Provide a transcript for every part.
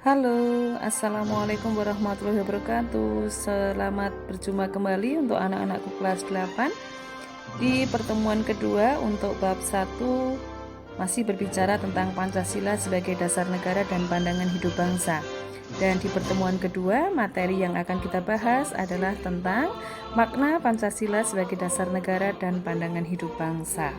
Halo, Assalamualaikum warahmatullahi wabarakatuh. Selamat berjumpa kembali untuk anak-anakku kelas 8. Di pertemuan kedua untuk bab 1 masih berbicara tentang Pancasila sebagai dasar negara dan pandangan hidup bangsa. Dan di pertemuan kedua, materi yang akan kita bahas adalah tentang makna Pancasila sebagai dasar negara dan pandangan hidup bangsa.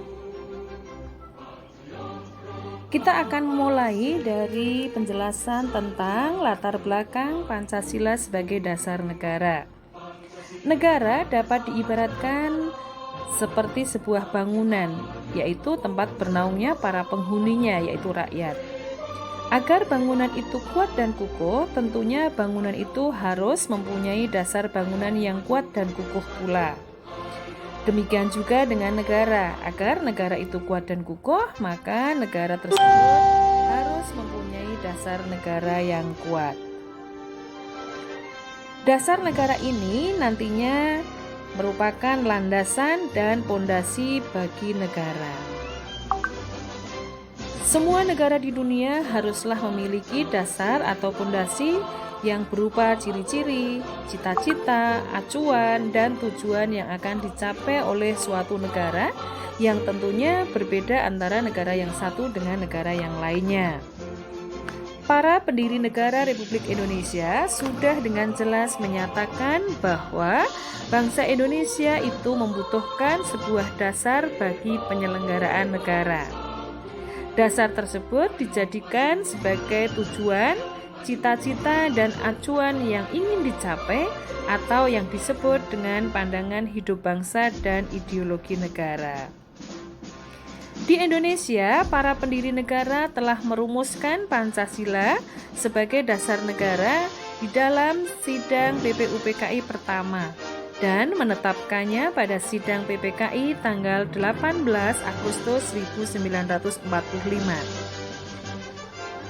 Kita akan mulai dari penjelasan tentang latar belakang Pancasila sebagai dasar negara. Negara dapat diibaratkan seperti sebuah bangunan, yaitu tempat bernaungnya para penghuninya, yaitu rakyat. Agar bangunan itu kuat dan kukuh, tentunya bangunan itu harus mempunyai dasar bangunan yang kuat dan kukuh pula. Demikian juga dengan negara. Agar negara itu kuat dan kukuh, maka negara tersebut harus mempunyai dasar negara yang kuat. Dasar negara ini nantinya merupakan landasan dan pondasi bagi negara. Semua negara di dunia haruslah memiliki dasar atau pondasi yang berupa ciri-ciri, cita-cita, acuan, dan tujuan yang akan dicapai oleh suatu negara yang tentunya berbeda antara negara yang satu dengan negara yang lainnya. Para pendiri negara Republik Indonesia sudah dengan jelas menyatakan bahwa bangsa Indonesia itu membutuhkan sebuah dasar bagi penyelenggaraan negara. Dasar tersebut dijadikan sebagai tujuan, cita-cita, dan acuan yang ingin dicapai atau yang disebut dengan pandangan hidup bangsa dan ideologi negara. Di Indonesia, para pendiri negara telah merumuskan Pancasila sebagai dasar negara di dalam sidang BPUPKI pertama dan menetapkannya pada sidang PPKI tanggal 18 Agustus 1945.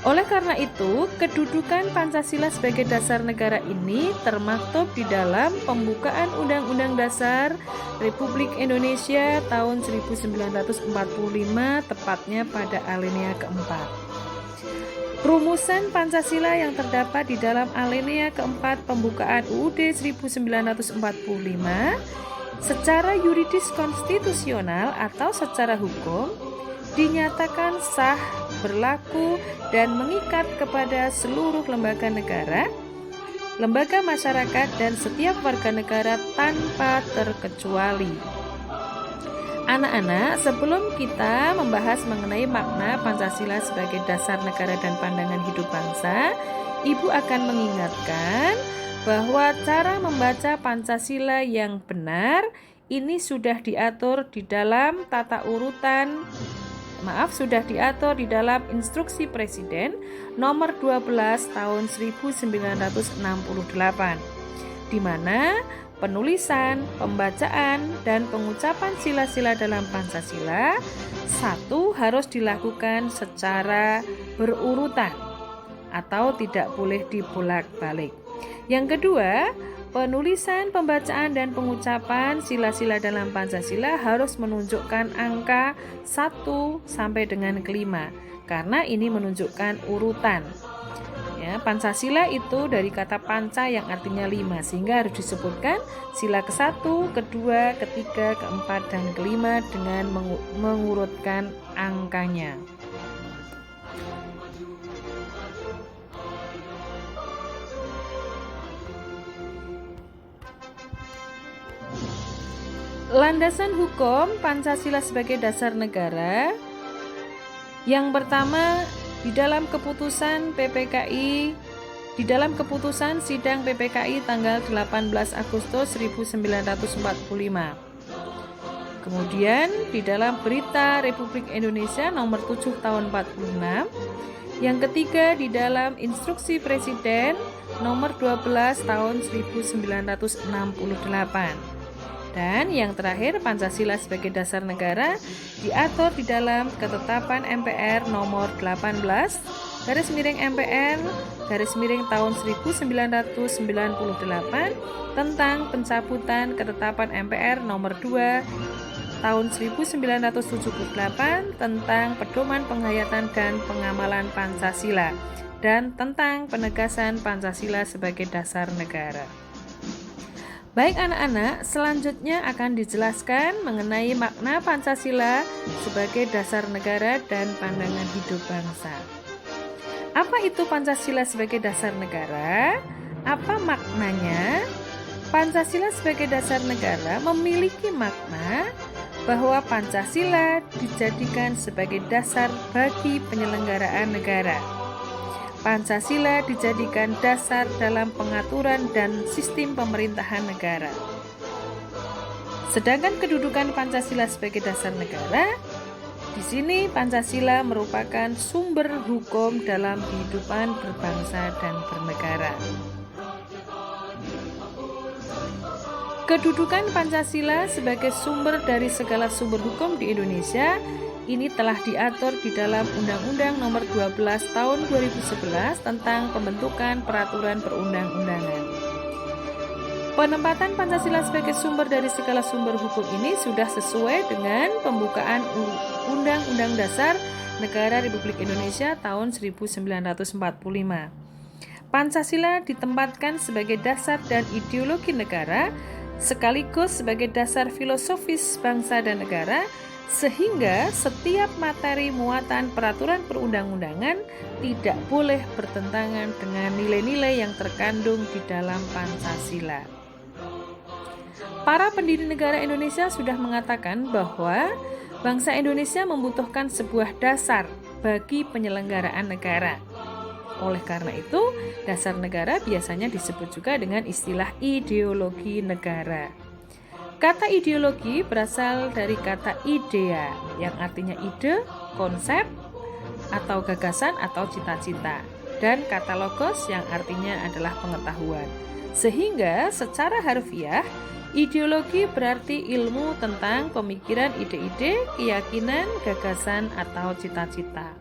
Oleh karena itu, kedudukan Pancasila sebagai dasar negara ini termaktub di dalam pembukaan Undang-Undang Dasar Republik Indonesia tahun 1945, tepatnya pada alinea keempat. Rumusan Pancasila yang terdapat di dalam alinea keempat pembukaan UUD 1945 secara yuridis konstitusional atau secara hukum dinyatakan sah, berlaku, dan mengikat kepada seluruh lembaga negara, lembaga masyarakat, dan setiap warga negara tanpa terkecuali. Anak-anak, sebelum kita membahas mengenai makna Pancasila sebagai dasar negara dan pandangan hidup bangsa, Ibu akan mengingatkan bahwa cara membaca Pancasila yang benar ini sudah diatur di dalam sudah diatur di dalam Instruksi Presiden nomor 12 tahun 1968, di mana penulisan, pembacaan, dan pengucapan sila-sila dalam Pancasila harus dilakukan secara berurutan atau tidak boleh dibolak-balik. Yang kedua, penulisan, pembacaan, dan pengucapan sila-sila dalam Pancasila harus menunjukkan angka 1 sampai dengan ke-5 karena ini menunjukkan urutan. Ya, Pancasila itu dari kata panca yang artinya 5, sehingga harus disebutkan sila ke-1, ke-2, ke-3, ke-4, dan ke-5 dengan mengurutkan angkanya. Landasan hukum Pancasila sebagai dasar negara. Yang pertama, di dalam keputusan sidang PPKI tanggal 18 Agustus 1945. Kemudian di dalam Berita Republik Indonesia nomor 7 tahun 46. Yang ketiga, di dalam Instruksi Presiden nomor 12 tahun 1968. Dan yang terakhir, Pancasila sebagai dasar negara diatur di dalam Ketetapan MPR nomor 18 /MPR tahun 1998 tentang pencabutan Ketetapan MPR nomor 2 tahun 1978 tentang pedoman penghayatan dan pengamalan Pancasila dan tentang penegasan Pancasila sebagai dasar negara. Baik anak-anak, selanjutnya akan dijelaskan mengenai makna Pancasila sebagai dasar negara dan pandangan hidup bangsa. Apa itu Pancasila sebagai dasar negara? Apa maknanya? Pancasila sebagai dasar negara memiliki makna bahwa Pancasila dijadikan sebagai dasar bagi penyelenggaraan negara. Pancasila dijadikan dasar dalam pengaturan dan sistem pemerintahan negara. Sedangkan kedudukan Pancasila sebagai dasar negara, di sini Pancasila merupakan sumber hukum dalam kehidupan berbangsa dan bernegara. Kedudukan Pancasila sebagai sumber dari segala sumber hukum di Indonesia ini telah diatur di dalam Undang-Undang Nomor 12 Tahun 2011 tentang pembentukan peraturan perundang-undangan. Penempatan Pancasila sebagai sumber dari segala sumber hukum ini sudah sesuai dengan pembukaan Undang-Undang Dasar Negara Republik Indonesia tahun 1945. Pancasila ditempatkan sebagai dasar dan ideologi negara, sekaligus sebagai dasar filosofis bangsa dan negara, sehingga setiap materi muatan peraturan perundang-undangan tidak boleh bertentangan dengan nilai-nilai yang terkandung di dalam Pancasila. Para pendiri negara Indonesia sudah mengatakan bahwa bangsa Indonesia membutuhkan sebuah dasar bagi penyelenggaraan negara. Oleh karena itu, dasar negara biasanya disebut juga dengan istilah ideologi negara. Kata ideologi berasal dari kata idea, yang artinya ide, konsep, atau gagasan atau cita-cita, dan kata logos yang artinya adalah pengetahuan. Sehingga secara harfiah, ideologi berarti ilmu tentang pemikiran ide-ide, keyakinan, gagasan, atau cita-cita.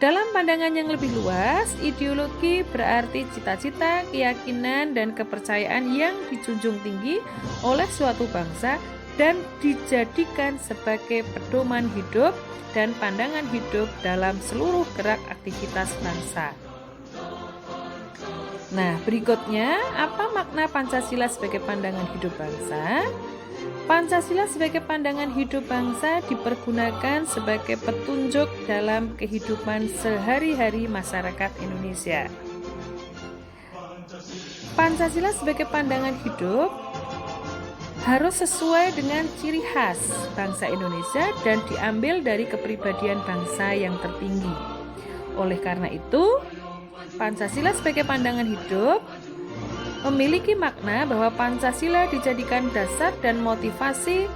Dalam pandangan yang lebih luas, ideologi berarti cita-cita, keyakinan, dan kepercayaan yang dijunjung tinggi oleh suatu bangsa dan dijadikan sebagai pedoman hidup dan pandangan hidup dalam seluruh gerak aktivitas bangsa. Nah, berikutnya, apa makna Pancasila sebagai pandangan hidup bangsa? Pancasila sebagai pandangan hidup bangsa dipergunakan sebagai petunjuk dalam kehidupan sehari-hari masyarakat Indonesia. Pancasila sebagai pandangan hidup harus sesuai dengan ciri khas bangsa Indonesia dan diambil dari kepribadian bangsa yang tertinggi. Oleh karena itu, Pancasila sebagai pandangan hidup memiliki makna bahwa Pancasila dijadikan dasar dan motivasi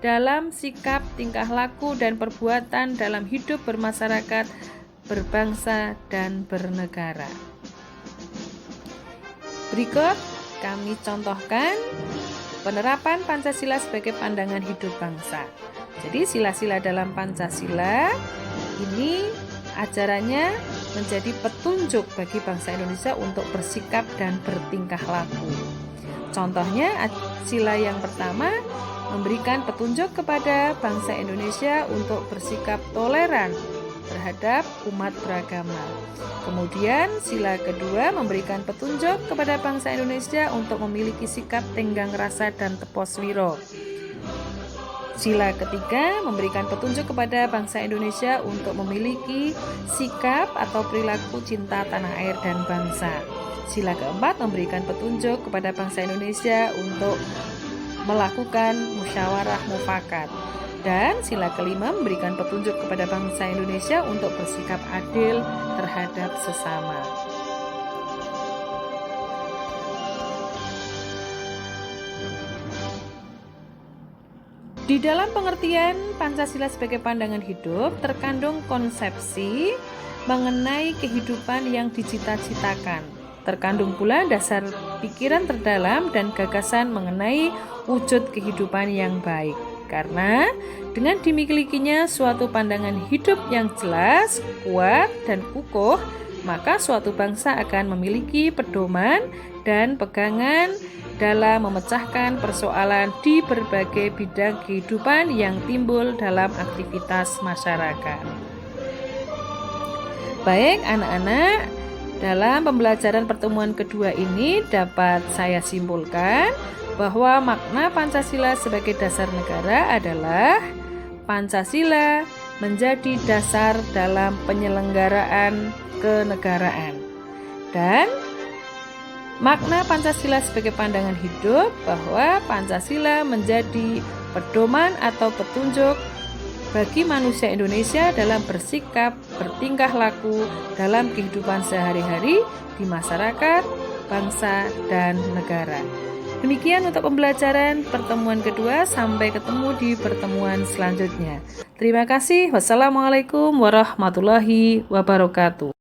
dalam sikap, tingkah laku, dan perbuatan dalam hidup bermasyarakat, berbangsa, dan bernegara. Berikut kami contohkan penerapan Pancasila sebagai pandangan hidup bangsa. Jadi sila-sila dalam Pancasila ini ajarannya menjadi petunjuk bagi bangsa Indonesia untuk bersikap dan bertingkah laku. Contohnya, sila yang pertama memberikan petunjuk kepada bangsa Indonesia untuk bersikap toleran terhadap umat beragama. Kemudian, sila kedua memberikan petunjuk kepada bangsa Indonesia untuk memiliki sikap tenggang rasa dan teposwiro. Sila ketiga memberikan petunjuk kepada bangsa Indonesia untuk memiliki sikap atau perilaku cinta tanah air dan bangsa. Sila keempat memberikan petunjuk kepada bangsa Indonesia untuk melakukan musyawarah mufakat. Dan sila kelima memberikan petunjuk kepada bangsa Indonesia untuk bersikap adil terhadap sesama. Di dalam pengertian Pancasila sebagai pandangan hidup terkandung konsepsi mengenai kehidupan yang dicita-citakan. Terkandung pula dasar pikiran terdalam dan gagasan mengenai wujud kehidupan yang baik. Karena dengan dimilikinya suatu pandangan hidup yang jelas, kuat, dan kukuh, maka suatu bangsa akan memiliki pedoman dan pegangan dalam memecahkan persoalan di berbagai bidang kehidupan yang timbul dalam aktivitas masyarakat. Baik anak-anak, dalam pembelajaran pertemuan kedua ini dapat saya simpulkan bahwa makna Pancasila sebagai dasar negara adalah Pancasila menjadi dasar dalam penyelenggaraan kenegaraan. Dan makna Pancasila sebagai pandangan hidup bahwa Pancasila menjadi pedoman atau petunjuk bagi manusia Indonesia dalam bersikap, bertingkah laku dalam kehidupan sehari-hari di masyarakat, bangsa, dan negara. Demikian untuk pembelajaran pertemuan kedua. Sampai ketemu di pertemuan selanjutnya. Terima kasih. Wassalamualaikum warahmatullahi wabarakatuh.